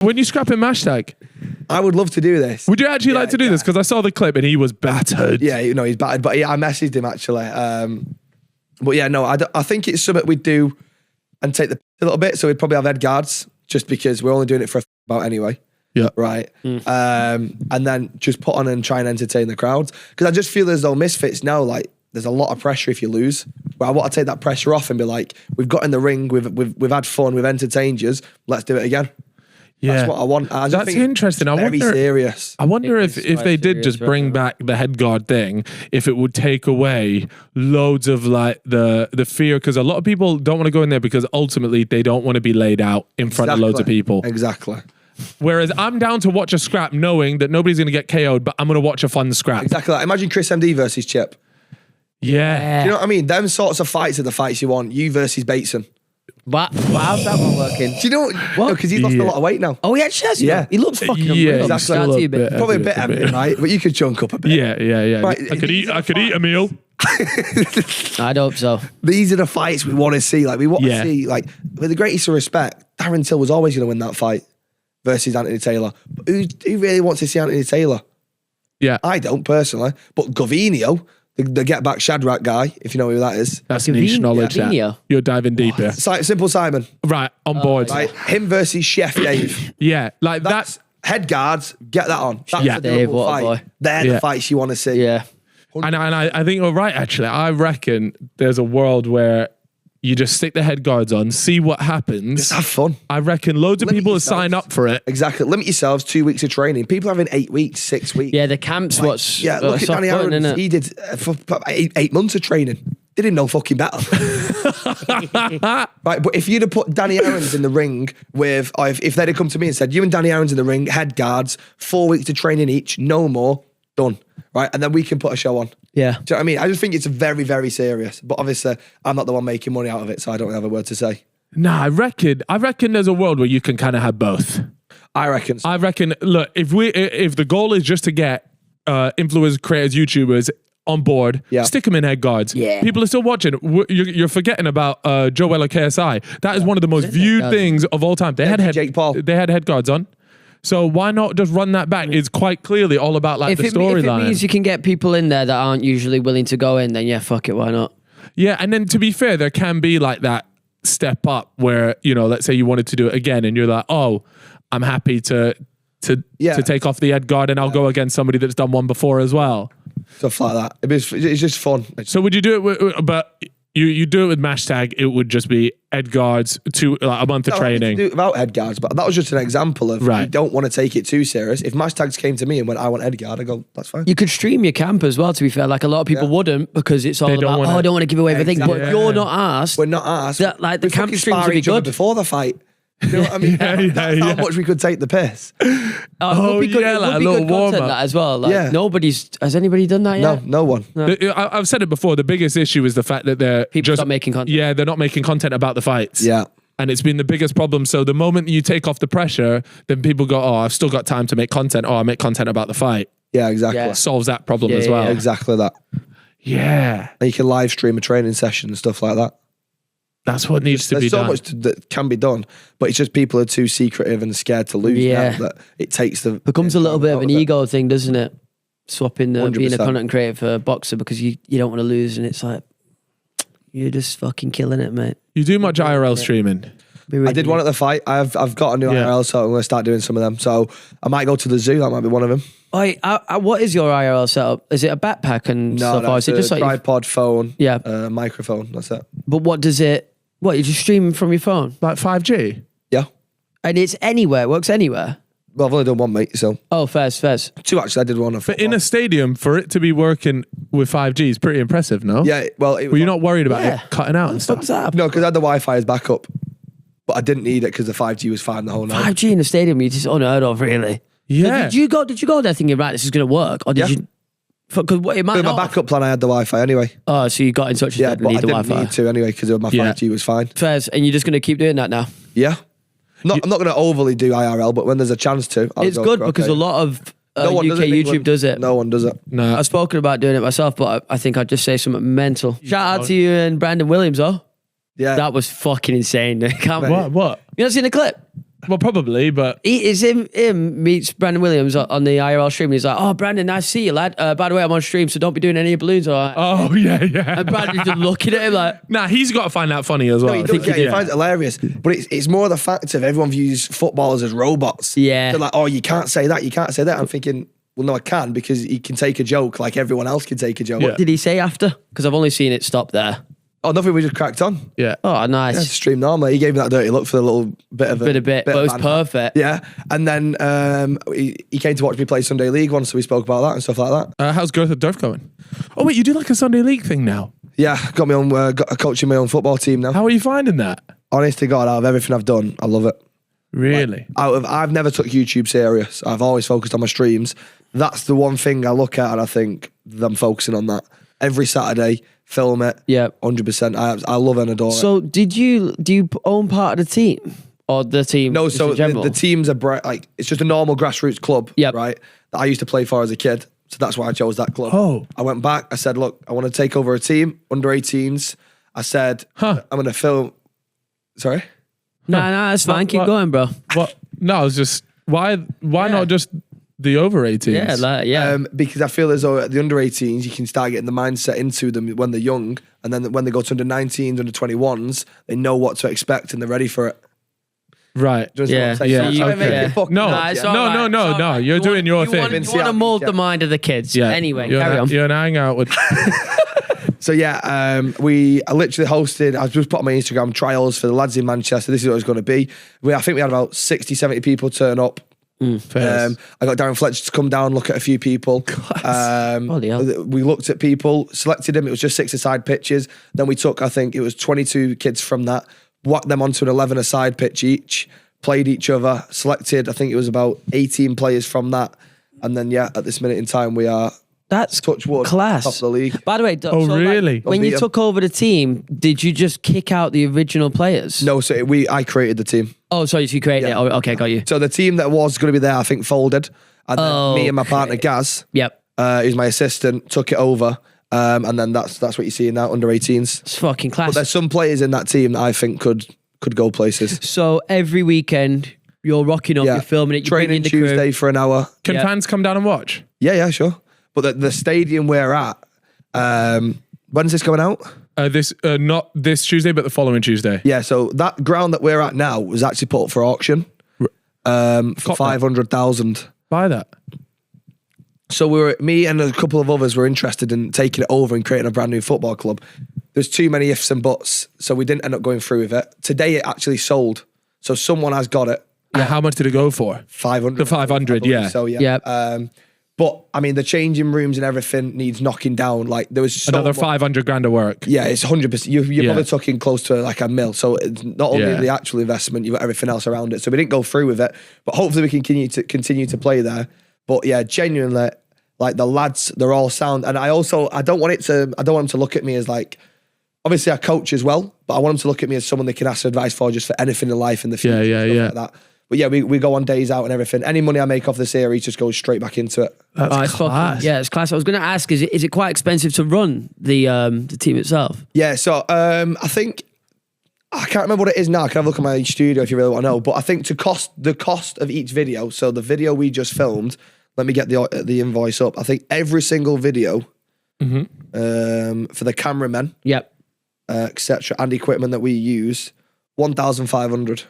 When you scrapping Mashtag, I would love to do this. would you actually like to do this? Because I saw the clip and he was battered. Yeah, you know, he's battered. But yeah, I messaged him actually. But yeah, no, I think it's something we'd do and take the piss a little bit. So we'd probably have head guards just because we're only doing it for about anyway. Yeah. Right. And then just put on and try and entertain the crowds. Because I just feel as though Misfits now, like, there's a lot of pressure if you lose. But I want to take that pressure off and be like, we've got in the ring, we've had fun, we've entertained you, let's do it again. Yeah. That's what I want. I just That's think interesting. I very wonder, serious. I wonder if they did just bring back the head guard thing, if it would take away loads of like the fear, because a lot of people don't want to go in there because ultimately they don't want to be laid out in front of loads of people. Exactly. Whereas I'm down to watch a scrap knowing that nobody's going to get KO'd, but I'm going to watch a fun scrap. Exactly. Like, imagine Chris MD versus Chip. Yeah. Do you know what I mean? Them sorts of fights are the fights you want. You versus Bateson. But how's that one working? Do you know what? Because he's lost a lot of weight now. Oh, he actually has. Yeah. He looks fucking Yeah, unreal. exactly. Shout out to you, bit. Probably a bit heavy, right? But you could chunk up a bit. Yeah. Right, I could eat a meal. I'd hope so. These are the fights we want to see. Like, we want to see, like, with the greatest of respect, Darren Till was always going to win that fight versus Anthony Taylor. But who really wants to see Anthony Taylor? Yeah. I don't, personally. But Govinio, the get back Shadrach guy, if you know who that is. That's niche knowledge. Gavinio. You're diving deeper. Simple Simon. Right, on board. Right? Him versus Chef Dave. Yeah, like That's head guards, get that on. That's Yeah. the Dave, double what a fight. boy. They're the fights you want to see. Yeah. And I think you're right, actually. I reckon there's a world where you just stick the head guards on, see what happens. Just have fun. I reckon loads of people will sign up for it. Exactly. Limit yourselves 2 weeks of training. People are having 8 weeks, 6 weeks. Yeah, the camp's what's... Yeah, look at Danny Aaron. He did for 8 months of training. Didn't know fucking better. Right, but if you'd have put Danny Aaron's in the ring with, or if they'd have come to me and said, you and Danny Aaron's in the ring, head guards, 4 weeks of training each, no more, done. Right, and then we can put a show on. Yeah. Do you know what I mean? I just think it's very, very serious. But obviously, I'm not the one making money out of it, so I don't have a word to say. Nah, I reckon there's a world where you can kind of have both. I reckon. I reckon, look, if the goal is just to get influencers, creators, YouTubers on board, stick them in head guards. Yeah. People are still watching. You're forgetting about Joel or KSI. That is one of the most viewed things of all time. They had Jake Paul. They had head guards on. So why not just run that back? It's quite clearly all about like the If it storyline. means you can get people in there that aren't usually willing to go in, then yeah, fuck it, why not? Yeah, and then to be fair, there can be like that step up where, you know, let's say you wanted to do it again and you're like, oh, I'm happy to take off the head guard and I'll go against somebody that's done one before as well. Stuff like that. It's just fun. So would you do it but you do it with Mashtag, it would just be head guards to like a month of training. Do it without head guards, but that was just an example of you don't want to take it too serious. If Mashtags came to me and went, I want head guard, I go, that's fine. You could stream your camp as well, to be fair. Like a lot of people wouldn't, because it's all about, I don't want to give away everything. But you're not asked. We're not asked. That, like, the camp streams would be good. Before the fight. You know what I mean? That's how much we could take the piss. Oh, it would be good, yeah, it like would a be little good content, warm-up. that as well. Like, Yeah. has anybody done that yet? No one. I've said it before, the biggest issue is the fact that they're People stop making content. Yeah, they're not making content about the fights. Yeah. And it's been the biggest problem. So the moment you take off the pressure, then people go, oh, I've still got time to make content. Oh, I make content about the fight. Yeah, exactly. Yeah. Solves that problem as well. Exactly that. Yeah. And you can live stream a training session and stuff like that. That's what needs to be done. There's so much that can be done, but it's just people are too secretive and scared to lose now that it takes the... Becomes a little bit of an ego thing, doesn't it? Swapping being a 100%. content creator for a boxer because you don't want to lose, and it's like, you're just fucking killing it, mate. You do much IRL streaming? I did one at the fight. I've got a new IRL, so I'm going to start doing some of them. So I might go to the zoo. That might be one of them. What is your IRL setup? Is it a backpack and stuff? Or is it just like tripod, phone, Yeah. microphone. That's it. But what does it? What, you just streaming from your phone? Like 5G? Yeah. And it's anywhere, works anywhere? Well, I've only done one, mate, so... Oh, fairs. Two, actually. I did one. But in a stadium, for it to be working with 5G is pretty impressive, no? Yeah, well... Were you not worried about it cutting out and stuff? What's that? No, because I had the Wi-Fi as backup. But I didn't need it because the 5G was fine the whole night. 5G in the stadium, you just unheard of, really. Yeah. Did you go there thinking, right, this is going to work? Or did you... Because it might With my not. backup plan, I had the Wi-Fi anyway. Oh, so you got in touch with Yeah, them but and I need the didn't Wi-Fi. need to anyway because my 5G was fine. Fairs, and you're just going to keep doing that now? Yeah. I'm not going to overly do IRL, but when there's a chance to, It's good because a lot of No one UK does it in YouTube England. does it. No one does it. No. I've spoken about doing it myself, but I think I'd just say something mental. Shout out to you and Brandon Williams, though. Yeah. That was fucking insane. What? You not seen the clip? Well, probably, but It's him meets Brandon Williams on the IRL stream. And he's like, "Oh, Brandon, nice to see you, lad. By the way, I'm on stream, so don't be doing any balloons." All right. oh yeah. And Brandon's just looking at him like, Nah, he's got to find that funny as well. He finds it hilarious, but it's more the fact of everyone views footballers as robots. Yeah. They're like, oh, you can't say that, you can't say that. I'm thinking, well, no, I can, because he can take a joke like everyone else can take a joke. Yeah. what did he say after? Because I've only seen it stop there. Oh, nothing, we just cracked on. Yeah. Oh, nice. Yeah, stream normally. He gave me that dirty look for a little bit of a Bit, but it was banter. perfect. Yeah, and then he came to watch me play Sunday League once, so we spoke about that and stuff like that. How's growth at Durf going? Oh wait, you do like a Sunday League thing now? Yeah, got my own, got a coaching my own football team now. How are you finding that? Honest to God, out of everything I've done, I love it. Really? I've never took YouTube serious. I've always focused on my streams. That's the one thing I look at and I think I'm focusing on that. Every Saturday, film it. Yeah. 100%. I love and adore it. So do you own part of the team or the team? No, just so in general? the teams are like, it's just a normal grassroots club, Yep. right? That I used to play for as a kid. So that's why I chose that club. Oh. I went back. I said, look, I want to take over a team, under 18s. I said, I'm going to film. Sorry? No, that's fine. Keep going, bro. What? No, I was just why not just the over 18s? Yeah. Because I feel as though at the under 18s, you can start getting the mindset into them when they're young. And then when they go to under 19s, under 21s, they know what to expect and they're ready for it. Right. Do you understand what I'm Yeah. saying? So I'm trying to make Yeah. it fucking No, up, it's yeah. all right, it's all no. right. You're doing your thing. You want to mold the mind of the kids. Yeah. Anyway, you're carry on. You're an hang out with. So yeah, I literally hosted, I just put on my Instagram trials for the lads in Manchester. This is what it's going to be. I think we had about 60, 70 people turn up. I got Darren Fletcher to come down, look at a few people. Bloody hell. We looked at people, selected them. It was just 6-a-side pitches. Then we took, I think it was 22 kids from that, whacked them onto an 11-a-side pitch each, played each other, selected, I think it was about 18 players from that. And then, yeah, at this minute in time, we are... That's touch wood, class. top of the league. By the way, really? When you took over the team, did you just kick out the original players? No, so I created the team. Oh, sorry, so you created it. Oh, okay, got you. So the team that was going to be there, I think, folded. And then me and my partner, Gaz, Yep. who's my assistant, took it over. And then that's what you're seeing now, under 18s. It's fucking class. But there's some players in that team that I think could go places. So every weekend, you're rocking up, you're filming it, you're training bringing the Tuesday crew. for an hour. Can fans come down and watch? Yeah, sure. But the stadium we're at, when's this going out? Not this Tuesday, but the following Tuesday. Yeah, so that ground that we're at now was actually put up for auction for 500,000. Buy that. So me and a couple of others were interested in taking it over and creating a brand new football club. There's too many ifs and buts, so we didn't end up going through with it. Today it actually sold, so someone has got it. How much did it go for? 500. The 500, yeah. So yeah. But I mean, the changing rooms and everything needs knocking down. Like there was so Another much, 500 grand of work. Yeah, it's 100%. You're probably talking close to like $1 million. So it's not only the actual investment, you've got everything else around it. So we didn't go through with it, but hopefully we can continue to play there. But yeah, genuinely, like the lads, they're all sound. And I don't want them to look at me as like, obviously I coach as well, but I want them to look at me as someone they can ask advice for just for anything in life in the future. Yeah. Like that. But yeah, we go on days out and everything. Any money I make off the series just goes straight back into it. That's class. It's class. I was going to ask, is it quite expensive to run the team itself? Yeah, so I think, I can't remember what it is now. I can have a look at my studio if you really want to know. But I think the cost of each video, so the video we just filmed, let me get the invoice up. I think every single video for the cameramen, Yep. etc., and equipment that we use, 1,500.